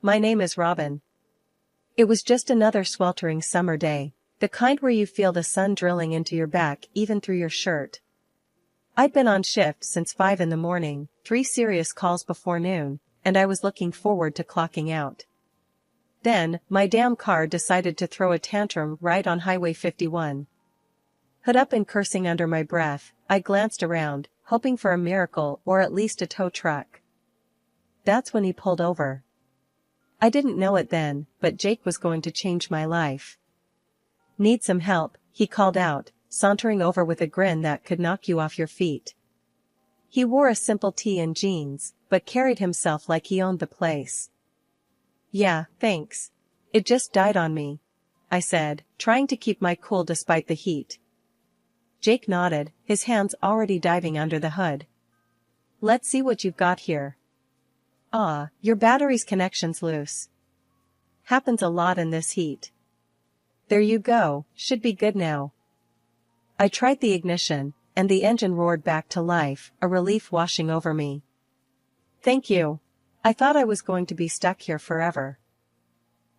My name is Robin. It was just another sweltering summer day, the kind where you feel the sun drilling into your back even through your shirt. I'd been on shift since 5 in the morning, 3 serious calls before noon, and I was looking forward to clocking out. Then, my damn car decided to throw a tantrum right on Highway 51. Hood up and cursing under my breath, I glanced around, hoping for a miracle or at least a tow truck. That's when he pulled over. I didn't know it then, but Jake was going to change my life. Need some help, he called out, sauntering over with a grin that could knock you off your feet. He wore a simple tee and jeans, but carried himself like he owned the place. Yeah, thanks. It just died on me, I said, trying to keep my cool despite the heat. Jake nodded, his hands already diving under the hood. Let's see what you've got here. Your battery's connection's loose. Happens a lot in this heat. There you go, should be good now. I tried the ignition, and the engine roared back to life, a relief washing over me. Thank you. I thought I was going to be stuck here forever.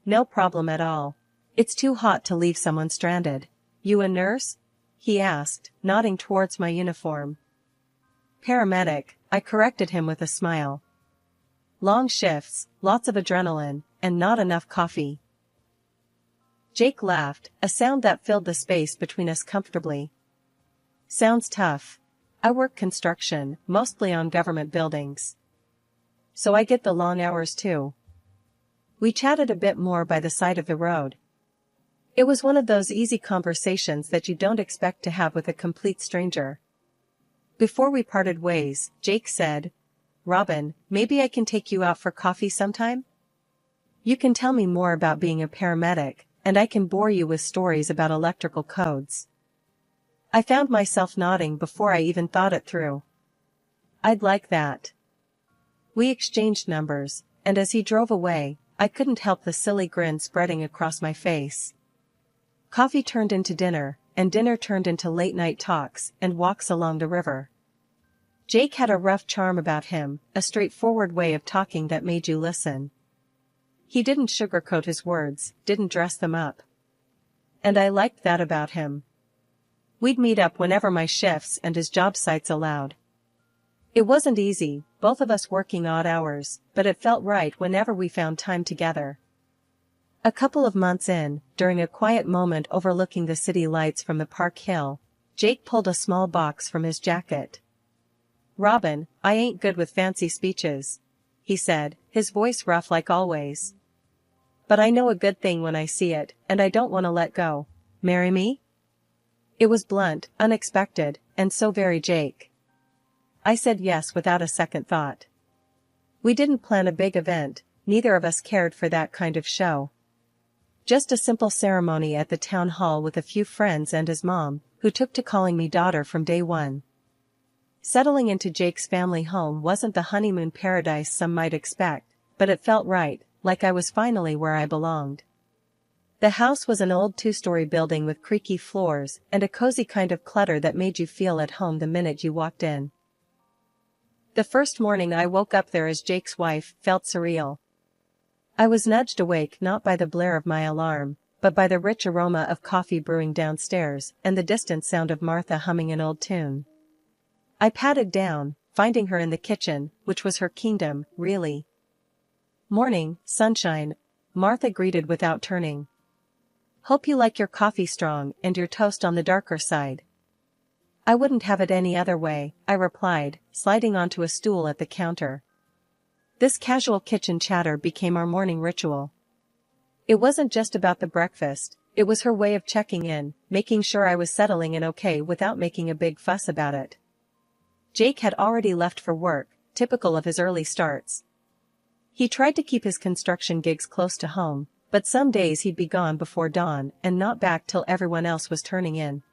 No problem at all. It's too hot to leave someone stranded. You a nurse? He asked, nodding towards my uniform. Paramedic, I corrected him with a smile. Long shifts, lots of adrenaline, and not enough coffee. Jake laughed, a sound that filled the space between us comfortably. Sounds tough. I work construction, mostly on government buildings. So I get the long hours too. We chatted a bit more by the side of the road. It was one of those easy conversations that you don't expect to have with a complete stranger. Before we parted ways, Jake said, Robin, maybe I can take you out for coffee sometime? You can tell me more about being a paramedic, and I can bore you with stories about electrical codes. I found myself nodding before I even thought it through. I'd like that. We exchanged numbers, and as he drove away, I couldn't help the silly grin spreading across my face. Coffee turned into dinner, and dinner turned into late-night talks and walks along the river. Jake had a rough charm about him, a straightforward way of talking that made you listen. He didn't sugarcoat his words, didn't dress them up. And I liked that about him. We'd meet up whenever my shifts and his job sites allowed. It wasn't easy, both of us working odd hours, but it felt right whenever we found time together. A couple of months in, during a quiet moment overlooking the city lights from the Park Hill, Jake pulled a small box from his jacket. Robin, I ain't good with fancy speeches, he said, his voice rough like always. But I know a good thing when I see it, and I don't want to let go. Marry me? It was blunt, unexpected, and so very Jake. I said yes without a second thought. We didn't plan a big event, neither of us cared for that kind of show. Just a simple ceremony at the town hall with a few friends and his mom, who took to calling me daughter from day one. Settling into Jake's family home wasn't the honeymoon paradise some might expect, but it felt right, like I was finally where I belonged. The house was an old 2-story building with creaky floors and a cozy kind of clutter that made you feel at home the minute you walked in. The first morning I woke up there as Jake's wife felt surreal. I was nudged awake not by the blare of my alarm, but by the rich aroma of coffee brewing downstairs and the distant sound of Martha humming an old tune. I patted down, finding her in the kitchen, which was her kingdom, really. Morning, sunshine, Martha greeted without turning. Hope you like your coffee strong and your toast on the darker side. I wouldn't have it any other way, I replied, sliding onto a stool at the counter. This casual kitchen chatter became our morning ritual. It wasn't just about the breakfast, it was her way of checking in, making sure I was settling in okay without making a big fuss about it. Jake had already left for work, typical of his early starts. He tried to keep his construction gigs close to home, but some days he'd be gone before dawn and not back till everyone else was turning in.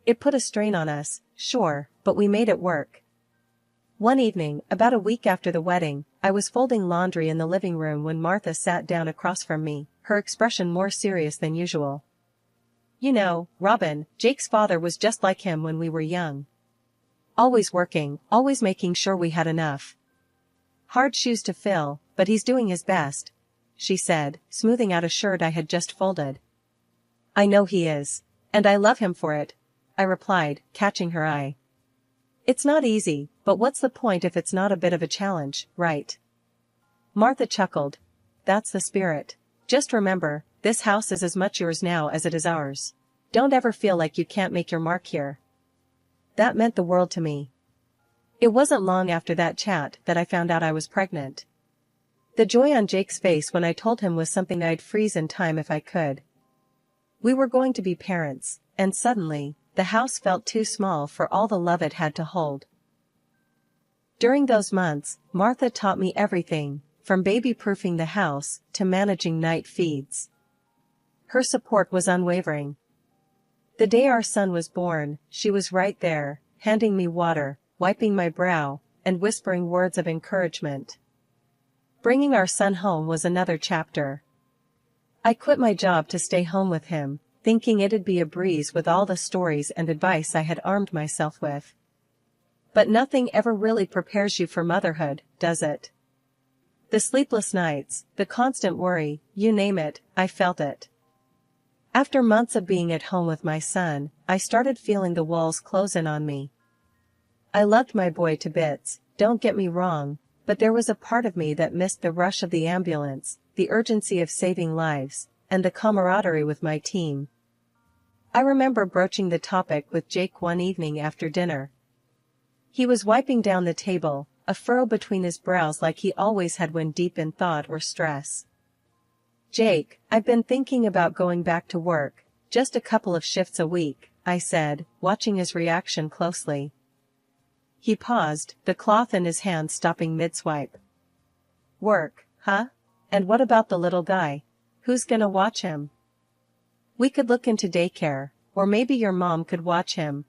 It put a strain on us, sure, but we made it work. One evening, about a week after the wedding, I was folding laundry in the living room when Martha sat down across from me, her expression more serious than usual. You know, Robin, Jake's father was just like him when we were young. Always working, always making sure we had enough. Hard shoes to fill, but he's doing his best, she said, smoothing out a shirt I had just folded. I know he is. And I love him for it, I replied, catching her eye. It's not easy, but what's the point if it's not a bit of a challenge, right? Martha chuckled. That's the spirit. Just remember, this house is as much yours now as it is ours. Don't ever feel like you can't make your mark here. That meant the world to me. It wasn't long after that chat that I found out I was pregnant. The joy on Jake's face when I told him was something I'd freeze in time if I could. We were going to be parents, and suddenly, the house felt too small for all the love it had to hold. During those months, Martha taught me everything, from baby-proofing the house to managing night feeds. Her support was unwavering. The day our son was born, she was right there, handing me water, wiping my brow, and whispering words of encouragement. Bringing our son home was another chapter. I quit my job to stay home with him, thinking it'd be a breeze with all the stories and advice I had armed myself with. But nothing ever really prepares you for motherhood, does it? The sleepless nights, the constant worry, you name it, I felt it. After months of being at home with my son, I started feeling the walls close in on me. I loved my boy to bits, don't get me wrong, but there was a part of me that missed the rush of the ambulance, the urgency of saving lives, and the camaraderie with my team. I remember broaching the topic with Jake one evening after dinner. He was wiping down the table, a furrow between his brows like he always had when deep in thought or stress. Jake, I've been thinking about going back to work, just a couple of shifts a week, I said, watching his reaction closely. He paused, the cloth in his hand stopping mid-swipe. Work, huh? And what about the little guy? Who's gonna watch him? We could look into daycare, or maybe your mom could watch him,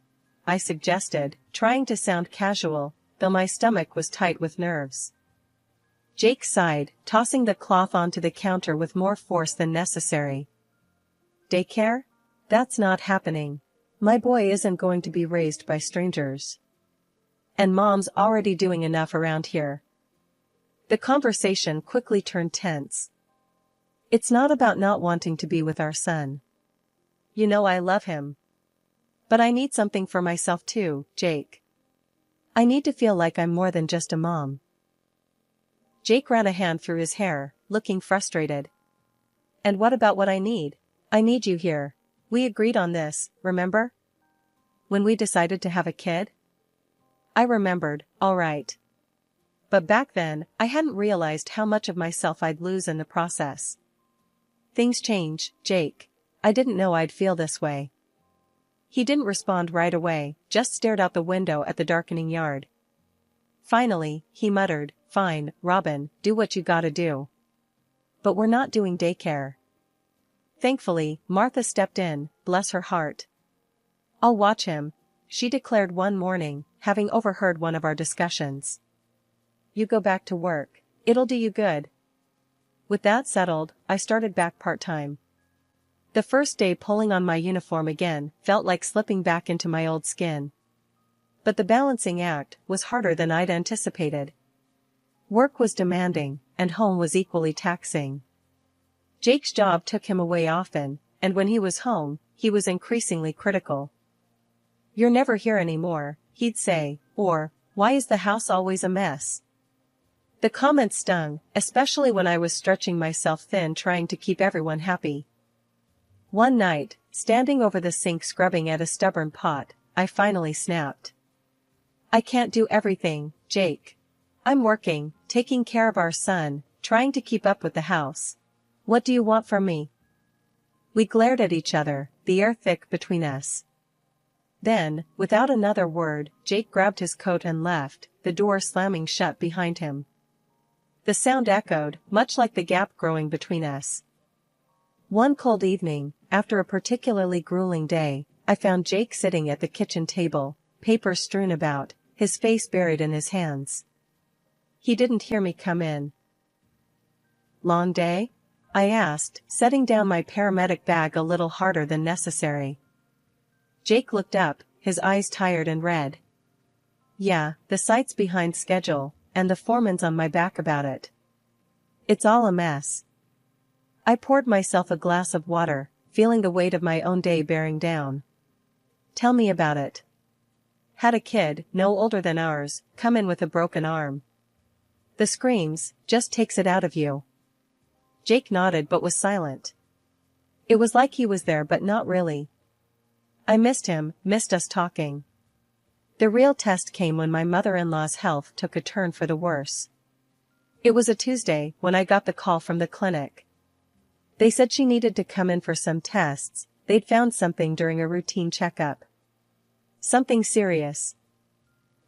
I suggested, trying to sound casual, though my stomach was tight with nerves. Jake sighed, tossing the cloth onto the counter with more force than necessary. Daycare? That's not happening. My boy isn't going to be raised by strangers. And mom's already doing enough around here. The conversation quickly turned tense. It's not about not wanting to be with our son. You know I love him. But I need something for myself too, Jake. I need to feel like I'm more than just a mom. Jake ran a hand through his hair, looking frustrated. And what about what I need? I need you here. We agreed on this, remember? When we decided to have a kid? I remembered, all right. But back then, I hadn't realized how much of myself I'd lose in the process. Things change, Jake. I didn't know I'd feel this way. He didn't respond right away, just stared out the window at the darkening yard. Finally, he muttered, Fine, Robin, do what you gotta do. But we're not doing daycare. Thankfully, Martha stepped in, bless her heart. I'll watch him, she declared one morning, having overheard one of our discussions. You go back to work. It'll do you good. With that settled, I started back part-time. The first day pulling on my uniform again felt like slipping back into my old skin. But the balancing act was harder than I'd anticipated. Work was demanding, and home was equally taxing. Jake's job took him away often, and when he was home, he was increasingly critical. You're never here anymore, he'd say, or, why is the house always a mess? The comment stung, especially when I was stretching myself thin trying to keep everyone happy. One night, standing over the sink scrubbing at a stubborn pot, I finally snapped. I can't do everything, Jake. I'm working, taking care of our son, trying to keep up with the house. What do you want from me? We glared at each other, the air thick between us. Then, without another word, Jake grabbed his coat and left, the door slamming shut behind him. The sound echoed, much like the gap growing between us. One cold evening, after a particularly grueling day, I found Jake sitting at the kitchen table, papers strewn about, his face buried in his hands. He didn't hear me come in. Long day? I asked, setting down my paramedic bag a little harder than necessary. Jake looked up, his eyes tired and red. Yeah, the site's behind schedule, and the foreman's on my back about it. It's all a mess. I poured myself a glass of water, feeling the weight of my own day bearing down. Tell me about it. Had a kid, no older than ours, come in with a broken arm. The screams, just takes it out of you. Jake nodded but was silent. It was like he was there but not really. I missed him, missed us talking. The real test came when my mother-in-law's health took a turn for the worse. It was a Tuesday when I got the call from the clinic. They said she needed to come in for some tests. They'd found something during a routine checkup. Something serious.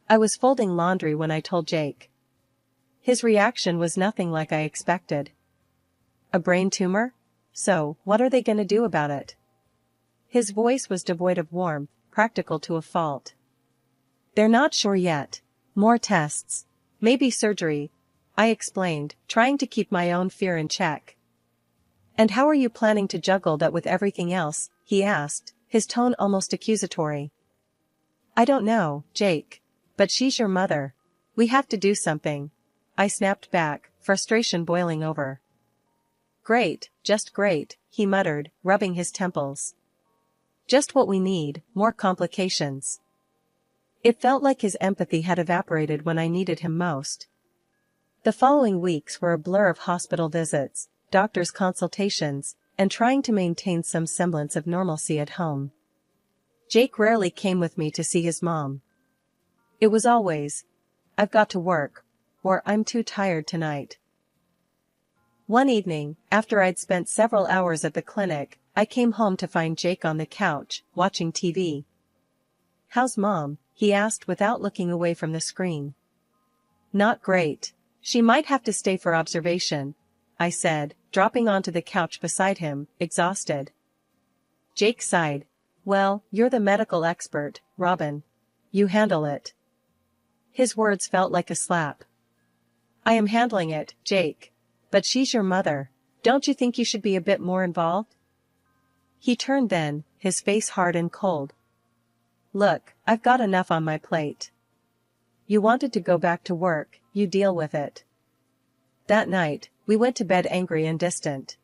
I was folding laundry when I told Jake. His reaction was nothing like I expected. A brain tumor? So, what are they gonna do about it? His voice was devoid of warmth, practical to a fault. They're not sure yet. More tests. Maybe surgery, I explained, trying to keep my own fear in check. And how are you planning to juggle that with everything else? He asked, his tone almost accusatory. I don't know, Jake. But she's your mother. We have to do something. I snapped back, frustration boiling over. Great, just great, he muttered, rubbing his temples. Just what we need, more complications. It felt like his empathy had evaporated when I needed him most. The following weeks were a blur of hospital visits, doctors' consultations, and trying to maintain some semblance of normalcy at home. Jake rarely came with me to see his mom. It was always, I've got to work, or I'm too tired tonight. One evening, after I'd spent several hours at the clinic, I came home to find Jake on the couch, watching TV. How's Mom? He asked without looking away from the screen. Not great. She might have to stay for observation, I said, dropping onto the couch beside him, exhausted. Jake sighed. Well, you're the medical expert, Robin. You handle it. His words felt like a slap. I am handling it, Jake. But she's your mother. Don't you think you should be a bit more involved? He turned then, his face hard and cold. Look, I've got enough on my plate. You wanted to go back to work, you deal with it. That night, we went to bed angry and distant.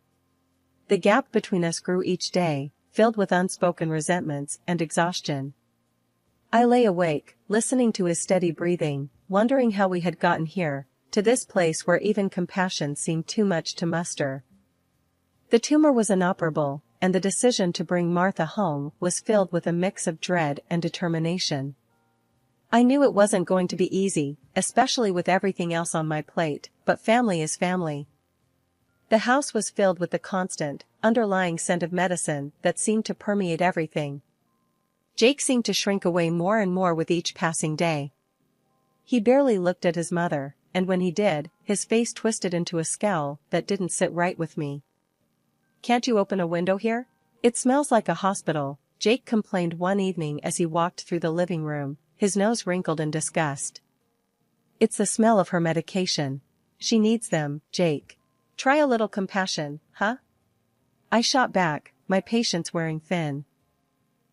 The gap between us grew each day, filled with unspoken resentments and exhaustion. I lay awake, listening to his steady breathing, wondering how we had gotten here, to this place where even compassion seemed too much to muster. The tumor was inoperable, and the decision to bring Martha home was filled with a mix of dread and determination. I knew it wasn't going to be easy, especially with everything else on my plate, but family is family. The house was filled with the constant, underlying scent of medicine that seemed to permeate everything. Jake seemed to shrink away more and more with each passing day. He barely looked at his mother, and when he did, his face twisted into a scowl that didn't sit right with me. Can't you open a window here? It smells like a hospital, Jake complained one evening as he walked through the living room, his nose wrinkled in disgust. It's the smell of her medication. She needs them, Jake. Try a little compassion, huh? I shot back, my patience wearing thin.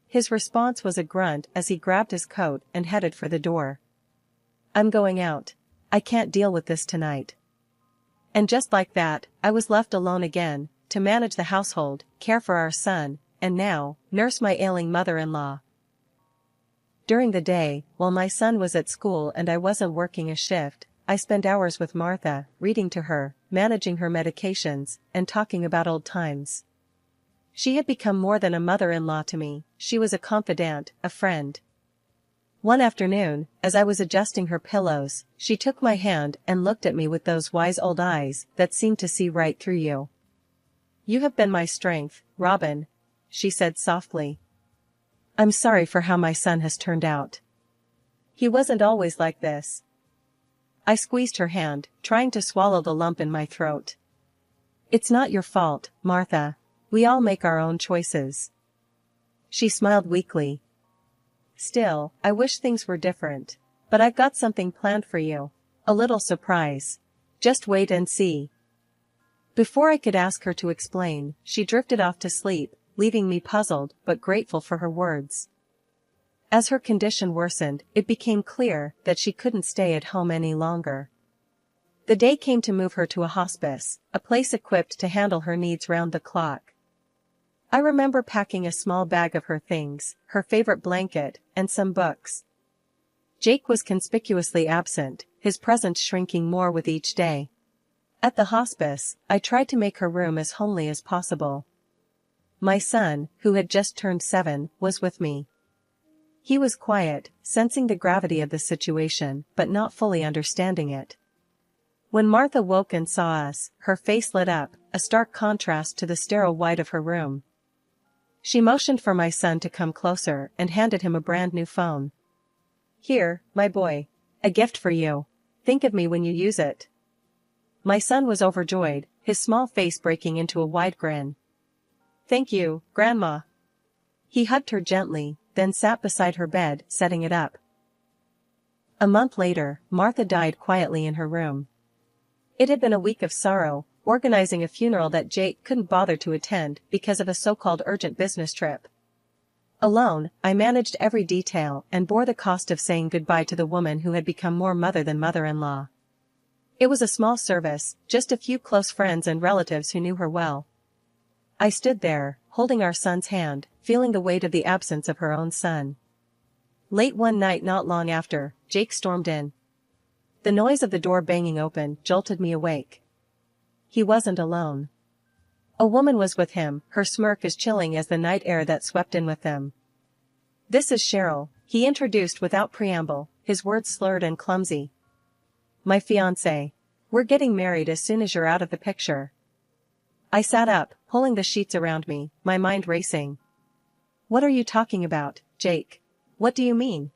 His response was a grunt as he grabbed his coat and headed for the door. I'm going out. I can't deal with this tonight. And just like that, I was left alone again, to manage the household, care for our son, and now, nurse my ailing mother-in-law. During the day, while my son was at school and I wasn't working a shift, I spent hours with Martha, reading to her, managing her medications, and talking about old times. She had become more than a mother-in-law to me, she was a confidant, a friend. One afternoon, as I was adjusting her pillows, she took my hand and looked at me with those wise old eyes that seemed to see right through you. You have been my strength, Robin, she said softly. I'm sorry for how my son has turned out. He wasn't always like this. I squeezed her hand, trying to swallow the lump in my throat. It's not your fault, Martha. We all make our own choices. She smiled weakly. Still, I wish things were different. But I've got something planned for you. A little surprise. Just wait and see. Before I could ask her to explain, she drifted off to sleep, leaving me puzzled but grateful for her words. As her condition worsened, it became clear that she couldn't stay at home any longer. The day came to move her to a hospice, a place equipped to handle her needs round the clock. I remember packing a small bag of her things, her favorite blanket, and some books. Jake was conspicuously absent, his presence shrinking more with each day. At the hospice, I tried to make her room as homely as possible. My son, who had just turned 7, was with me. He was quiet, sensing the gravity of the situation, but not fully understanding it. When Martha woke and saw us, her face lit up, a stark contrast to the sterile white of her room. She motioned for my son to come closer and handed him a brand new phone. "Here, my boy. A gift for you. Think of me when you use it." My son was overjoyed, his small face breaking into a wide grin. "Thank you, Grandma." He hugged her gently, then sat beside her bed, setting it up. A month later, Martha died quietly in her room. It had been a week of sorrow, organizing a funeral that Jake couldn't bother to attend because of a so-called urgent business trip. Alone, I managed every detail and bore the cost of saying goodbye to the woman who had become more mother than mother-in-law. It was a small service, just a few close friends and relatives who knew her well. I stood there, holding our son's hand, feeling the weight of the absence of her own son. Late one night not long after, Jake stormed in. The noise of the door banging open jolted me awake. He wasn't alone. A woman was with him, her smirk as chilling as the night air that swept in with them. "This is Cheryl," he introduced without preamble, his words slurred and clumsy. "My fiancé. We're getting married as soon as you're out of the picture." I sat up, pulling the sheets around me, my mind racing. "What are you talking about, Jake? What do you mean?"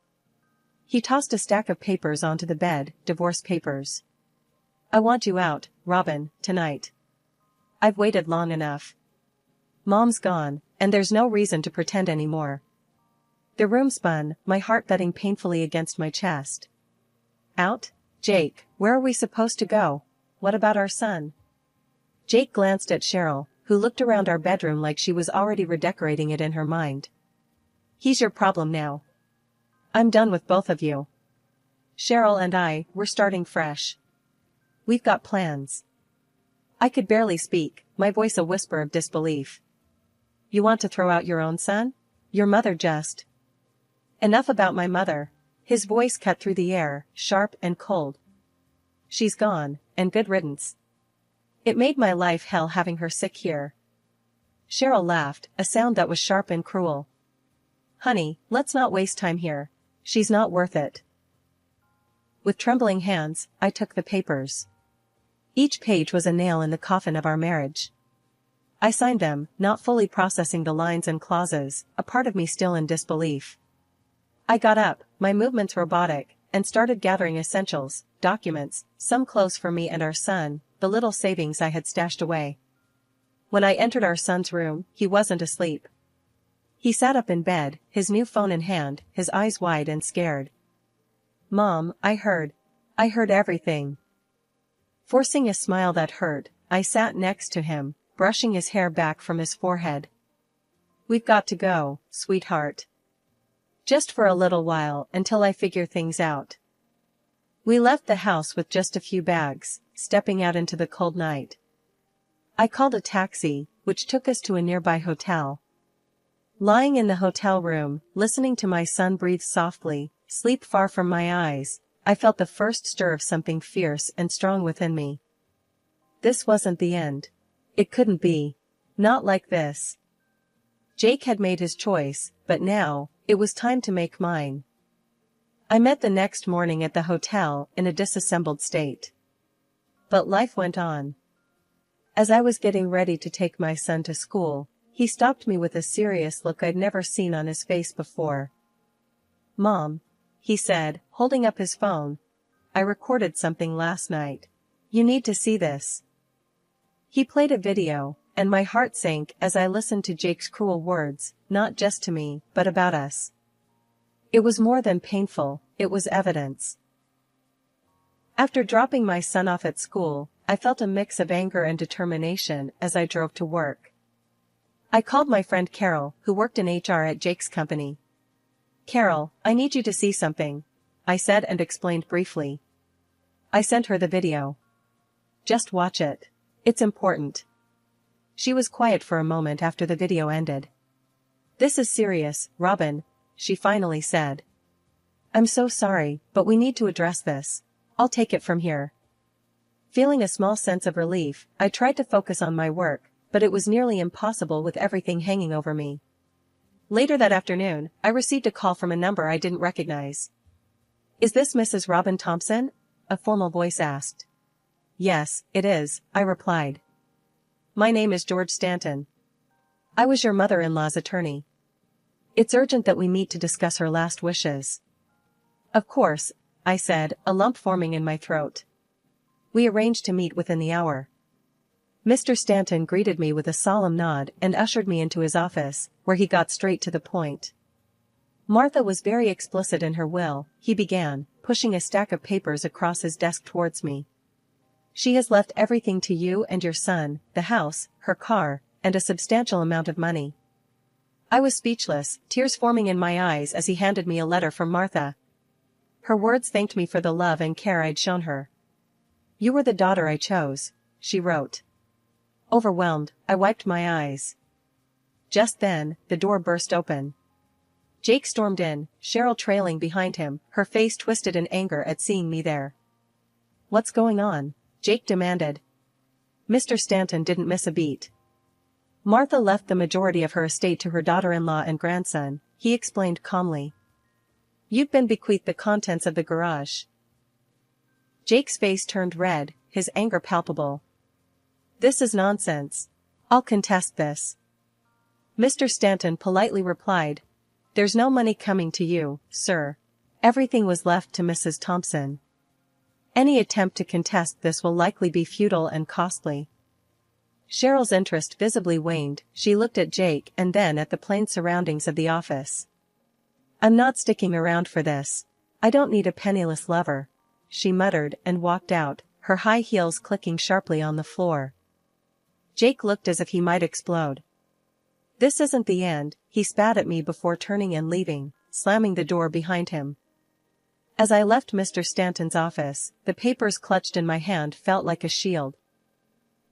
He tossed a stack of papers onto the bed, divorce papers. "I want you out, Robin, tonight. I've waited long enough. Mom's gone, and there's no reason to pretend anymore." The room spun, my heart thudding painfully against my chest. "Out? Jake, where are we supposed to go? What about our son?" Jake glanced at Cheryl, who looked around our bedroom like she was already redecorating it in her mind. "He's your problem now. I'm done with both of you. Cheryl and we're starting fresh. We've got plans." I could barely speak, my voice a whisper of disbelief. "You want to throw out your own son? Your mother just—" "Enough about my mother." His voice cut through the air, sharp and cold. "She's gone, and good riddance. It made my life hell having her sick here." Cheryl laughed, a sound that was sharp and cruel. "Honey, let's not waste time here. She's not worth it." With trembling hands, I took the papers. Each page was a nail in the coffin of our marriage. I signed them, not fully processing the lines and clauses, a part of me still in disbelief. I got up, my movements robotic, and started gathering essentials, documents, some clothes for me and our son, the little savings I had stashed away. When I entered our son's room, he wasn't asleep. He sat up in bed, his new phone in hand, his eyes wide and scared. "Mom, I heard everything." Forcing a smile that hurt, I sat next to him, brushing his hair back from his forehead. "We've got to go, sweetheart. Just for a little while until I figure things out." We left the house with just a few bags, stepping out into the cold night. I called a taxi, which took us to a nearby hotel. Lying in the hotel room, listening to my son breathe softly, sleep far from my eyes, I felt the first stir of something fierce and strong within me. This wasn't the end. It couldn't be. Not like this. Jake had made his choice, but now, it was time to make mine. I met the next morning at the hotel in a disassembled state. But life went on. As I was getting ready to take my son to school, he stopped me with a serious look I'd never seen on his face before. "Mom," he said, holding up his phone, "I recorded something last night. You need to see this." He played a video, and my heart sank as I listened to Jake's cruel words, not just to me, but about us. It was more than painful, it was evidence. After dropping my son off at school, I felt a mix of anger and determination as I drove to work. I called my friend Carol, who worked in HR at Jake's company. "Carol, I need you to see something," I said and explained briefly. I sent her the video. Just watch it. It's important. She was quiet for a moment after the video ended. This is serious, Robin, she finally said. I'm so sorry, but we need to address this. I'll take it from here. Feeling a small sense of relief, I tried to focus on my work, but it was nearly impossible with everything hanging over me. Later that afternoon, I received a call from a number I didn't recognize. Is this Mrs. Robin Thompson? A formal voice asked. Yes, it is, I replied. My name is George Stanton. I was your mother-in-law's attorney. It's urgent that we meet to discuss her last wishes. Of course, I said, a lump forming in my throat. We arranged to meet within the hour. Mr. Stanton greeted me with a solemn nod and ushered me into his office, where he got straight to the point. Martha was very explicit in her will, he began, pushing a stack of papers across his desk towards me. She has left everything to you and your son, the house, her car, and a substantial amount of money. I was speechless, tears forming in my eyes as he handed me a letter from Martha. Her words thanked me for the love and care I'd shown her. You were the daughter I chose, she wrote. Overwhelmed, I wiped my eyes. Just then, the door burst open. Jake stormed in, Cheryl trailing behind him, her face twisted in anger at seeing me there. What's going on? Jake demanded. Mr. Stanton didn't miss a beat. Martha left the majority of her estate to her daughter-in-law and grandson, he explained calmly. You've been bequeathed the contents of the garage. Jake's face turned red, his anger palpable. This is nonsense. I'll contest this. Mr. Stanton politely replied, There's no money coming to you, sir. Everything was left to Mrs. Thompson. Any attempt to contest this will likely be futile and costly. Cheryl's interest visibly waned, she looked at Jake and then at the plain surroundings of the office. I'm not sticking around for this. I don't need a penniless lover, she muttered and walked out, her high heels clicking sharply on the floor. Jake looked as if he might explode. This isn't the end, he spat at me before turning and leaving, slamming the door behind him. As I left Mr. Stanton's office, the papers clutched in my hand felt like a shield.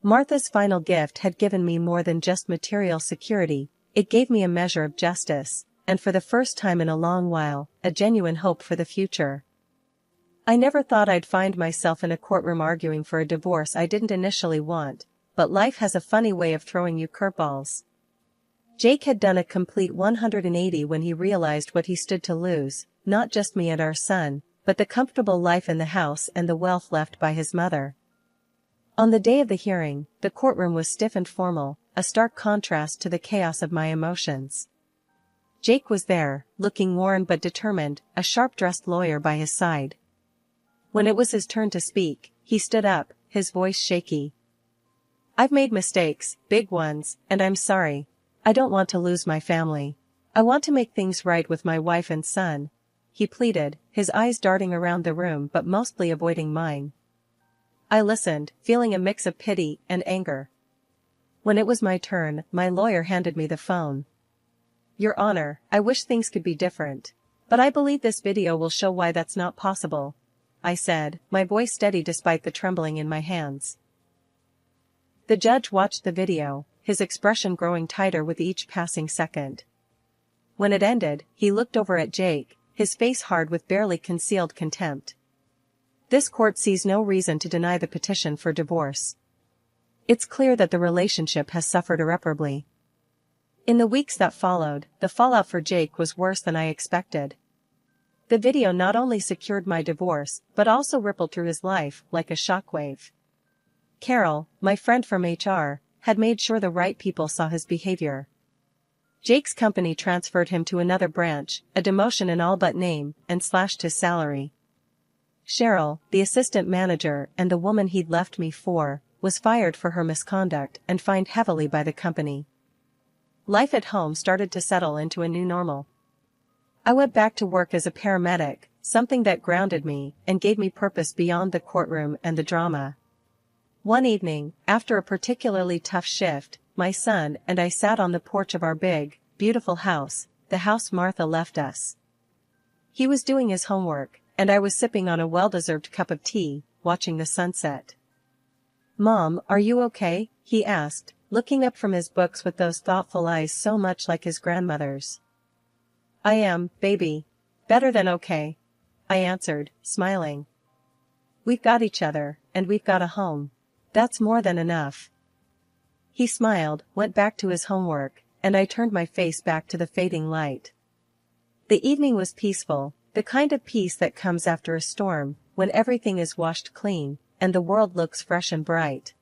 Martha's final gift had given me more than just material security, it gave me a measure of justice, and for the first time in a long while, a genuine hope for the future. I never thought I'd find myself in a courtroom arguing for a divorce I didn't initially want, but life has a funny way of throwing you curveballs. Jake had done a complete 180 when he realized what he stood to lose, not just me and our son, but the comfortable life in the house and the wealth left by his mother. On the day of the hearing, the courtroom was stiff and formal, a stark contrast to the chaos of my emotions. Jake was there, looking worn but determined, a sharp-dressed lawyer by his side. When it was his turn to speak, he stood up, his voice shaky. I've made mistakes, big ones, and I'm sorry. I don't want to lose my family. I want to make things right with my wife and son, he pleaded, his eyes darting around the room but mostly avoiding mine. I listened, feeling a mix of pity and anger. When it was my turn, my lawyer handed me the phone. Your Honor, I wish things could be different. But I believe this video will show why that's not possible, I said, my voice steady despite the trembling in my hands. The judge watched the video, his expression growing tighter with each passing second. When it ended, he looked over at Jake, his face hard with barely concealed contempt. This court sees no reason to deny the petition for divorce. It's clear that the relationship has suffered irreparably. In the weeks that followed, the fallout for Jake was worse than I expected. The video not only secured my divorce, but also rippled through his life like a shockwave. Carol, my friend from HR, had made sure the right people saw his behavior. Jake's company transferred him to another branch, a demotion in all but name, and slashed his salary. Cheryl, the assistant manager and the woman he'd left me for, was fired for her misconduct and fined heavily by the company. Life at home started to settle into a new normal. I went back to work as a paramedic, something that grounded me and gave me purpose beyond the courtroom and the drama. One evening, after a particularly tough shift, my son and I sat on the porch of our big, beautiful house, the house Martha left us. He was doing his homework, and I was sipping on a well-deserved cup of tea, watching the sunset. Mom, are you okay? He asked, looking up from his books with those thoughtful eyes so much like his grandmother's. I am, baby. Better than okay. I answered, smiling. We've got each other, and we've got a home. That's more than enough. He smiled, went back to his homework, and I turned my face back to the fading light. The evening was peaceful, the kind of peace that comes after a storm, when everything is washed clean, and the world looks fresh and bright.